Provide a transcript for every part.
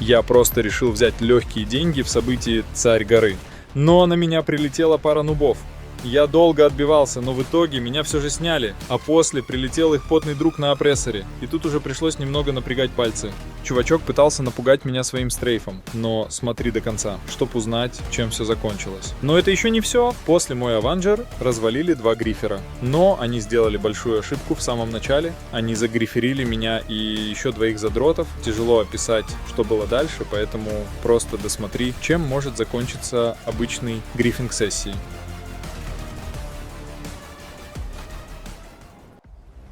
Я просто решил взять легкие деньги в событии «Царь горы». Но на меня прилетела пара нубов. Я долго отбивался, но в итоге меня все же сняли, а после прилетел их потный друг на опрессоре, и тут уже пришлось немного напрягать пальцы. Чувачок пытался напугать меня своим стрейфом, но смотри до конца, чтоб узнать, чем все закончилось. Но это еще не все. После мой аванджер развалили 2 грифера. Но они сделали большую ошибку в самом начале. Они загриферили меня и еще 2 задротов. Тяжело описать, что было дальше, поэтому просто досмотри, чем может закончиться обычный грифинг сессии.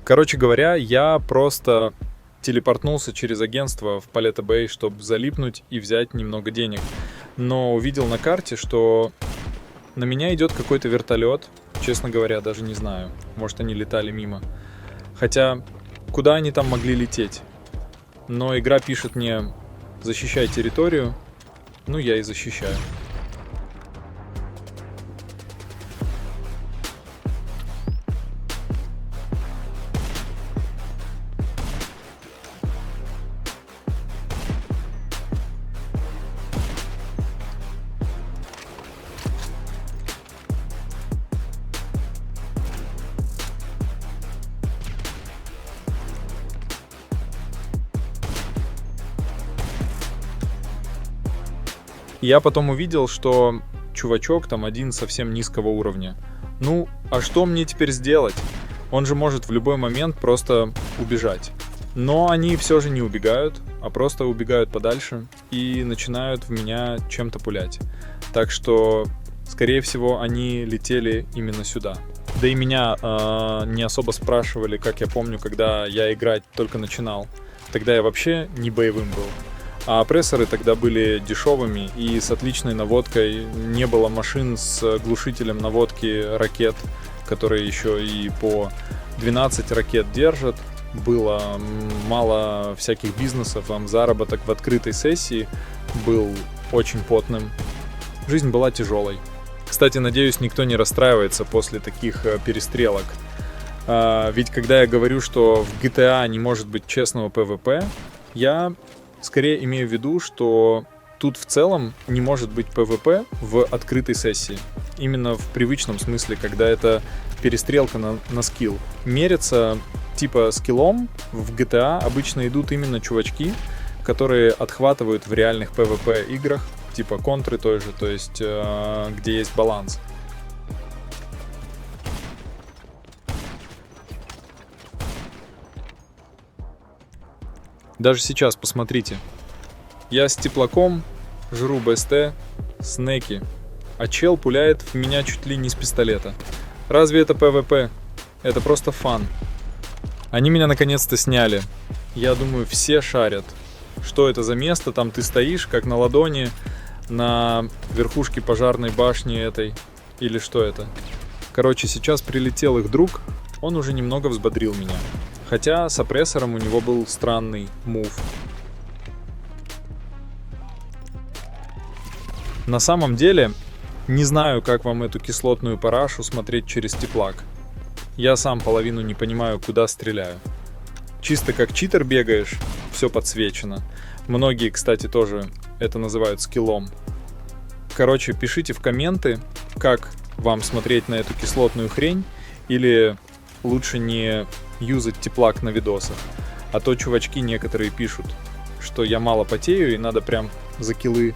Короче говоря, я просто телепортнулся через агентство в Палетто Бэй, чтобы залипнуть и взять немного денег. Но увидел на карте, что на меня идет какой-то вертолет. Честно говоря, даже не знаю. Может, они летали мимо. Хотя, куда они там могли лететь? Но игра пишет мне: защищай территорию. Ну, я и защищаю. Я потом увидел, что чувачок там один совсем низкого уровня. Ну, а что мне теперь сделать? Он же может в любой момент просто убежать. Но они все же не убегают, а просто убегают подальше и начинают в меня чем-то пулять. Так что, скорее всего, они летели именно сюда. Да и меня не особо спрашивали, как я помню, когда я играть только начинал. Тогда я вообще не боевым был. А опрессоры тогда были дешевыми и с отличной наводкой. Не было машин с глушителем наводки ракет, которые еще и по 12 ракет держат. Было мало всяких бизнесов, там заработок в открытой сессии был очень потным. Жизнь была тяжелой. Кстати, надеюсь, никто не расстраивается после таких перестрелок. Ведь когда я говорю, что в GTA не может быть честного PvP, я скорее имею в виду, что тут в целом не может быть PvP в открытой сессии. Именно в привычном смысле, когда это перестрелка на скилл. Мериться типа скиллом в GTA обычно идут именно чувачки, которые отхватывают в реальных PvP играх, типа контры той же, то есть где есть баланс. Даже сейчас посмотрите. Я с теплаком жру БСТ, снеки, а чел пуляет в меня чуть ли не с пистолета. Разве это PvP? Это просто фан. Они меня наконец-то сняли. Я думаю, все шарят. Что это за место? Там ты стоишь, как на ладони, на верхушке пожарной башни этой. Или что это? Короче, сейчас прилетел их друг. Он уже немного взбодрил меня. Хотя с опрессором у него был странный мув. На самом деле, не знаю, как вам эту кислотную парашу смотреть через теплак. Я сам половину не понимаю, куда стреляю. Чисто как читер бегаешь, все подсвечено. Многие, кстати, тоже это называют скиллом. Короче, пишите в комменты, как вам смотреть на эту кислотную хрень, или лучше не юзать теплак на видосах. А то чувачки некоторые пишут, что я мало потею и надо прям за киллы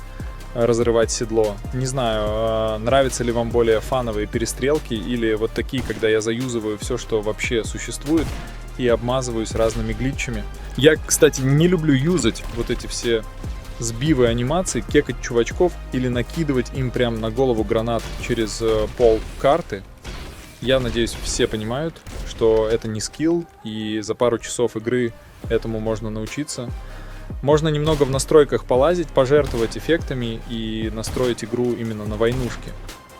разрывать седло. Не знаю, нравятся ли вам более фановые перестрелки или вот такие, когда я заюзываю все, что вообще существует, и обмазываюсь разными глитчами. Я, кстати, не люблю юзать вот эти все сбивы анимации, кекать чувачков или накидывать им прям на голову гранат через пол карты. Я надеюсь, все понимают, что это не скилл, и за пару часов игры этому можно научиться. Можно немного в настройках полазить, пожертвовать эффектами и настроить игру именно на войнушке.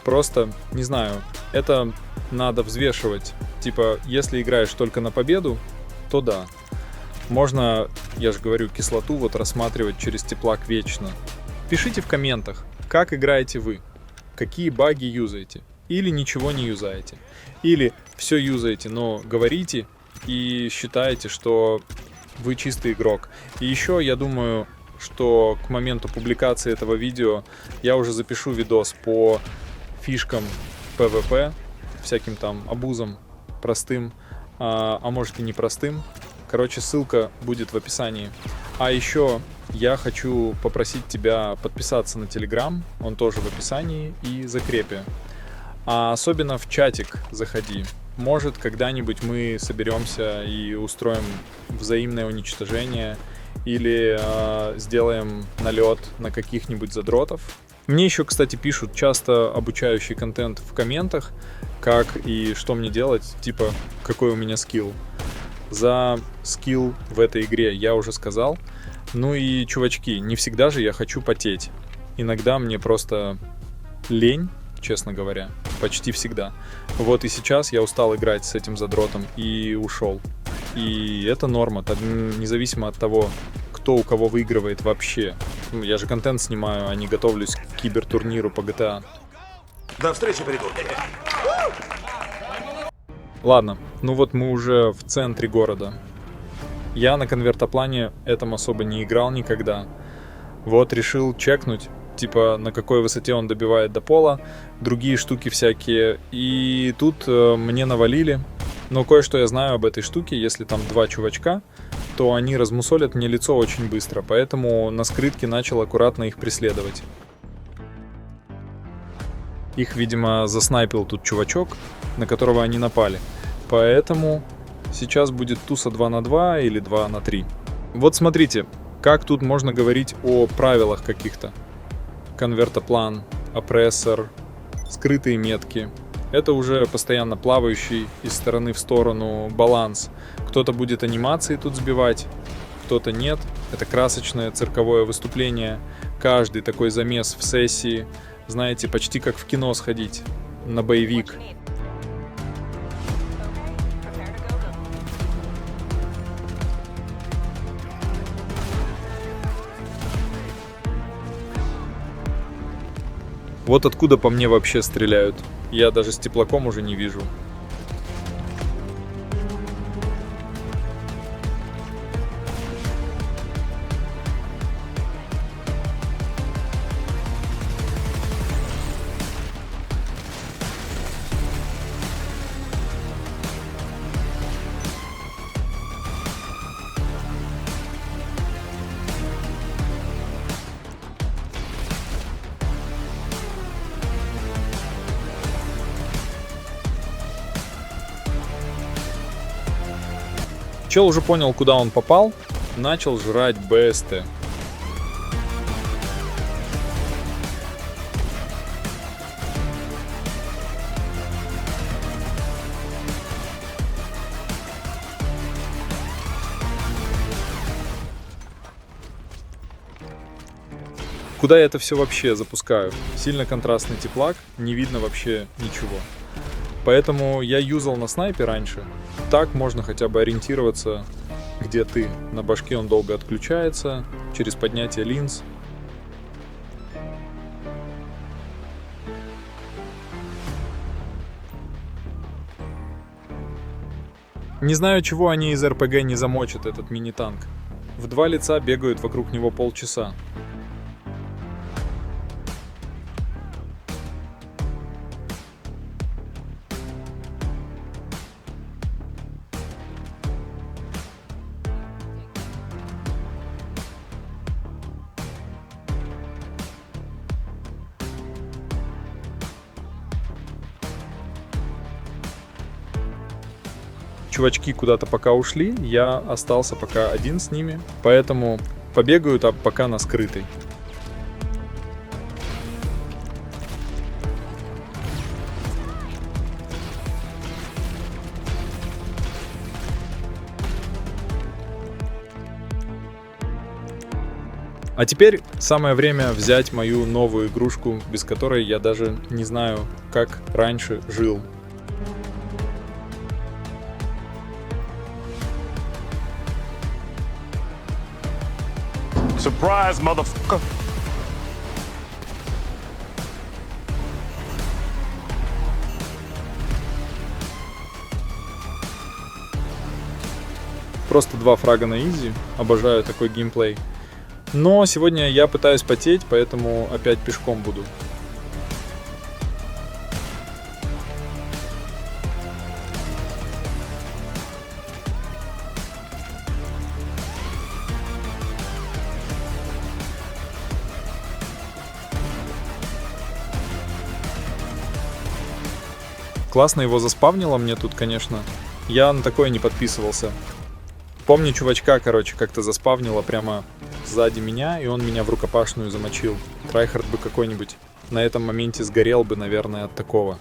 Просто, не знаю, это надо взвешивать. Типа, если играешь только на победу, то да. Можно, я же говорю, кислоту вот рассматривать через теплак вечно. Пишите в комментах, как играете вы, какие баги юзаете. Или ничего не юзаете. Или все юзаете, но говорите и считаете, что вы чистый игрок. И еще я думаю, что к моменту публикации этого видео я уже запишу видос по фишкам PvP, всяким там абузам простым, а может и непростым. Короче, ссылка будет в описании. А еще я хочу попросить тебя подписаться на Telegram, он тоже в описании и закрепе. А особенно в чатик заходи. Может, когда-нибудь мы соберемся и устроим взаимное уничтожение или сделаем налет на каких-нибудь задротов. Мне еще, кстати, пишут часто обучающий контент в комментах, как и что мне делать, типа, какой у меня скилл. За скилл в этой игре я уже сказал. Ну и, чувачки, не всегда же я хочу потеть. Иногда мне просто лень, честно говоря, почти всегда. Вот и сейчас я устал играть с этим задротом и ушел. И это норма, независимо от того, кто у кого выигрывает вообще. Я же контент снимаю, а не готовлюсь к кибертурниру по GTA. До встречи, придурки. Ладно, ну вот мы уже в центре города. Я на конвертоплане этом особо не играл никогда. Вот решил чекнуть, типа на какой высоте он добивает до пола, другие штуки всякие. И тут мне навалили. Но кое-что я знаю об этой штуке, если там два чувачка, то они размусолят мне лицо очень быстро, поэтому на скрытке начал аккуратно их преследовать. Их, видимо, заснайпил тут чувачок, на которого они напали. Поэтому сейчас будет туса 2 на 2 или 2 на 3. Вот смотрите, как тут можно говорить о правилах каких-то. Конвертоплан, опрессор, скрытые метки. Это уже постоянно плавающий из стороны в сторону баланс. Кто-то будет анимации тут сбивать, кто-то нет. Это красочное цирковое выступление. Каждый такой замес в сессии. Знаете, почти как в кино сходить на боевик. Вот откуда по мне вообще стреляют. Я даже с теплаком уже не вижу. Чел уже понял, куда он попал, начал жрать БСТ. Куда я это все вообще запускаю? Сильно контрастный теплак, не видно вообще ничего. Поэтому я юзал на снайпе раньше. Так можно хотя бы ориентироваться, где ты. На башке он долго отключается, через поднятие линз. Не знаю, чего они из РПГ не замочат этот мини-танк. В два лица бегают вокруг него полчаса. Чувачки куда-то пока ушли, я остался пока один с ними, поэтому побегаю там пока на скрытой. А теперь самое время взять мою новую игрушку, без которой я даже не знаю, как раньше жил. Surprise, motherfucker. Просто 2 фрага на изи, обожаю такой геймплей. Но сегодня я пытаюсь потеть, поэтому опять пешком буду. Классно его заспавнило мне тут, конечно. Я на такое не подписывался. Помню, чувачка, короче, как-то заспавнило прямо сзади меня, и он меня в рукопашную замочил. Трайхард бы какой-нибудь на этом моменте сгорел бы, наверное, от такого.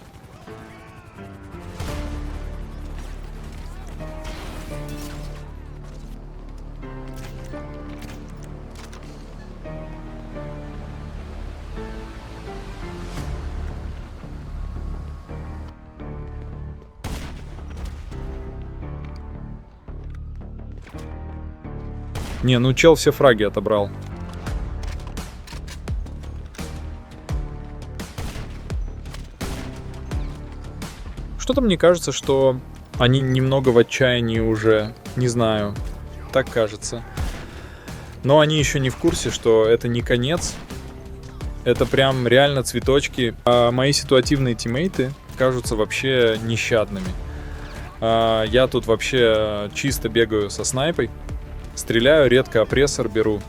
Не, ну чел все фраги отобрал. Что-то мне кажется, что они немного в отчаянии уже, не знаю, так кажется. Но они еще не в курсе, что это не конец. Это прям реально цветочки. А мои ситуативные тиммейты кажутся вообще нещадными. Я тут вообще чисто бегаю со снайпой. Стреляю, редко опрессор беру.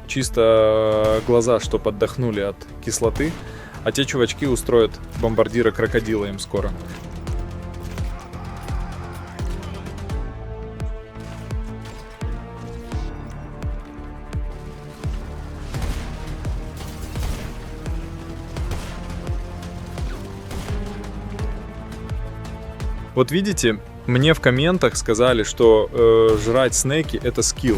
Чисто глаза, чтоб отдохнули от кислоты. А те чувачки устроят бомбардира-крокодила им скоро. Вот видите, мне в комментах сказали, что жрать снеки — это скилл.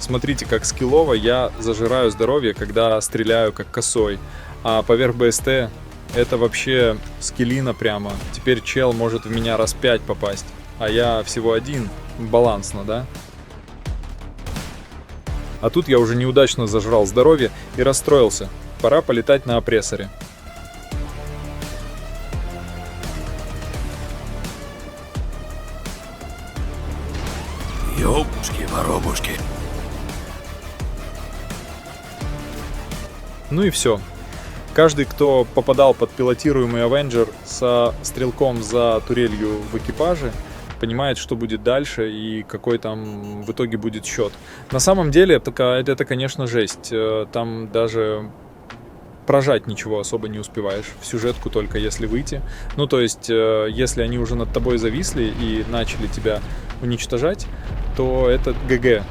Смотрите, как скиллово я зажираю здоровье, когда стреляю как косой. А поверх БСТ это вообще скиллина прямо. Теперь чел может в меня раз 5 попасть, а я всего один. Балансно, да? А тут я уже неудачно зажрал здоровье и расстроился. Пора полетать на опрессоре. Ёбушки-воробушки. Ну и все. Каждый, кто попадал под пилотируемый Авенджер со стрелком за турелью в экипаже, понимает, что будет дальше и какой там в итоге будет счет. На самом деле, это, конечно, жесть. Там даже прожать ничего особо не успеваешь. В сюжетку только если выйти. Ну, то есть, если они уже над тобой зависли и начали тебя уничтожать, то это ГГ.